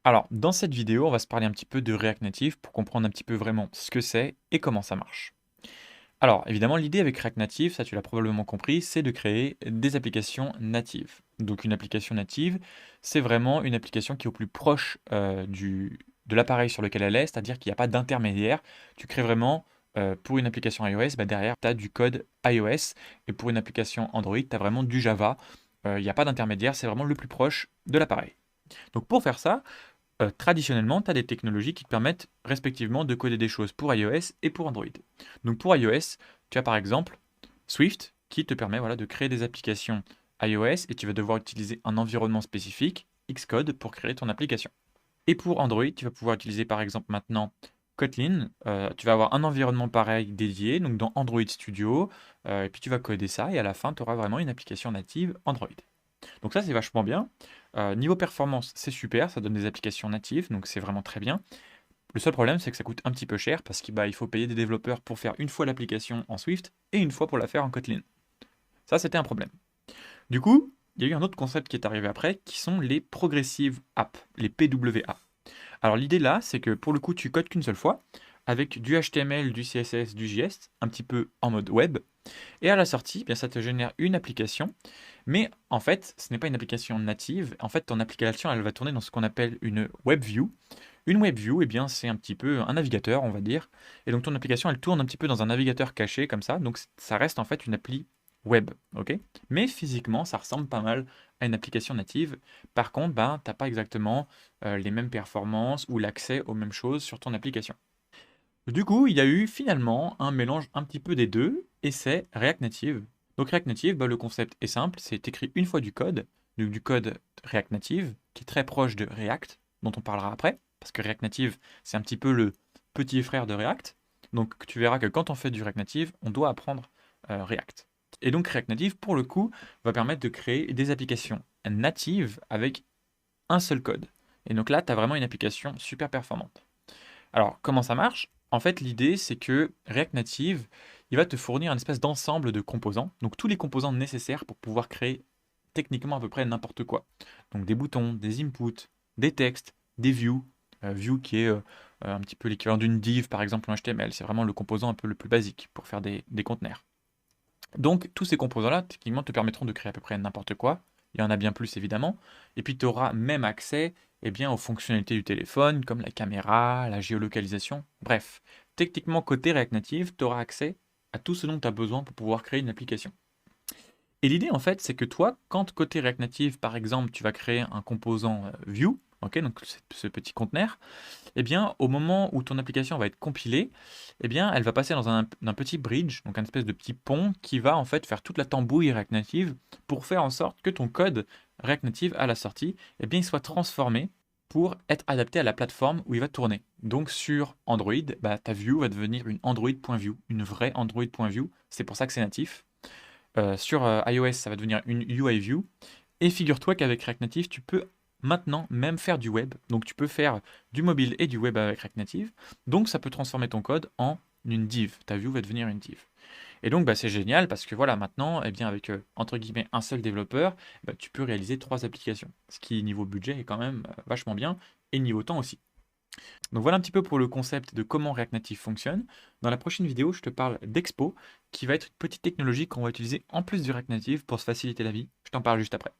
Alors, dans cette vidéo, on va se parler un petit peu de React Native pour comprendre un petit peu vraiment ce que c'est et comment ça marche. Alors, évidemment, l'idée avec React Native, ça tu l'as probablement compris, c'est de créer des applications natives. Donc une application native, c'est vraiment une application qui est au plus proche de l'appareil sur lequel elle est, c'est-à-dire qu'il n'y a pas d'intermédiaire. Tu crées vraiment, pour une application iOS, bah, derrière, tu as du code iOS, et pour une application Android, tu as vraiment du Java. Il n'y a pas d'intermédiaire, c'est vraiment le plus proche de l'appareil. Donc pour faire ça, traditionnellement, tu as des technologies qui te permettent respectivement de coder des choses pour iOS et pour Android. Donc pour iOS, tu as par exemple Swift qui te permet voilà, de créer des applications iOS et tu vas devoir utiliser un environnement spécifique, Xcode, pour créer ton application. Et pour Android, tu vas pouvoir utiliser par exemple maintenant Kotlin. Tu vas avoir un environnement pareil dédié, donc dans Android Studio, et puis tu vas coder ça et à la fin, tu auras vraiment une application native Android. Donc ça, c'est vachement bien. Niveau performance, c'est super, ça donne des applications natives, donc c'est vraiment très bien. Le seul problème, c'est que ça coûte un petit peu cher parce qu'il il faut payer des développeurs pour faire une fois l'application en Swift et une fois pour la faire en Kotlin. Ça, c'était un problème. Du coup, il y a eu un autre concept qui est arrivé après, qui sont les Progressive Apps, les PWA. Alors l'idée là, c'est que pour le coup, tu codes qu'une seule fois, avec du HTML, du CSS, du JS, un petit peu en mode web, et à la sortie, eh bien, ça te génère une application. Mais en fait, ce n'est pas une application native. En fait, ton application, elle va tourner dans ce qu'on appelle une web view. Une web view, eh bien, c'est un petit peu un navigateur, on va dire. Et donc, ton application, elle tourne un petit peu dans un navigateur caché, comme ça. Donc, ça reste en fait une appli web, ok? Mais physiquement, ça ressemble pas mal à une application native. Par contre, ben, tu n'as pas exactement les mêmes performances ou l'accès aux mêmes choses sur ton application. Du coup, il y a eu finalement un mélange un petit peu des deux, et c'est React Native. Donc React Native, bah, le concept est simple, c'est écrit une fois du code, donc du code React Native, qui est très proche de React, dont on parlera après, parce que React Native, c'est un petit peu le petit frère de React. Donc tu verras que quand on fait du React Native, on doit apprendre React. Et donc React Native, pour le coup, va permettre de créer des applications natives avec un seul code. Et donc là, tu as vraiment une application super performante. Alors, comment ça marche? En fait, l'idée, c'est que React Native, il va te fournir une espèce d'ensemble de composants, donc tous les composants nécessaires pour pouvoir créer techniquement à peu près n'importe quoi. Donc des boutons, des inputs, des textes, des views, view qui est un petit peu l'équivalent d'une div par exemple en HTML, c'est vraiment le composant un peu le plus basique pour faire des conteneurs. Donc tous ces composants-là, techniquement, te permettront de créer à peu près n'importe quoi. Il y en a bien plus évidemment. Et puis tu auras même accès aux fonctionnalités du téléphone, comme la caméra, la géolocalisation. Bref, techniquement, côté React Native, tu auras accès à tout ce dont tu as besoin pour pouvoir créer une application. Et l'idée, en fait, c'est que toi, quand côté React Native, par exemple, tu vas créer un composant View, ok, donc ce petit conteneur, eh bien, au moment où ton application va être compilée, eh bien, elle va passer dans un petit bridge, donc un espèce de petit pont qui va en fait faire toute la tambouille React Native pour faire en sorte que ton code React Native à la sortie, eh bien, il soit transformé pour être adapté à la plateforme où il va tourner. Donc sur Android, bah, ta view va devenir une Android.view, une vraie Android.view. C'est pour ça que c'est natif. Sur iOS, ça va devenir une UI view. Et figure-toi qu'avec React Native, tu peux maintenant même faire du web. Donc tu peux faire du mobile et du web avec React Native. Donc ça peut transformer ton code en une div. Ta view va devenir une div. Et donc bah, c'est génial parce que voilà, maintenant, eh bien, avec entre guillemets un seul développeur, bah, tu peux réaliser trois applications. Ce qui, niveau budget, est quand même vachement bien et niveau temps aussi. Donc voilà un petit peu pour le concept de comment React Native fonctionne. Dans la prochaine vidéo, je te parle d'Expo, qui va être une petite technologie qu'on va utiliser en plus du React Native pour se faciliter la vie. Je t'en parle juste après.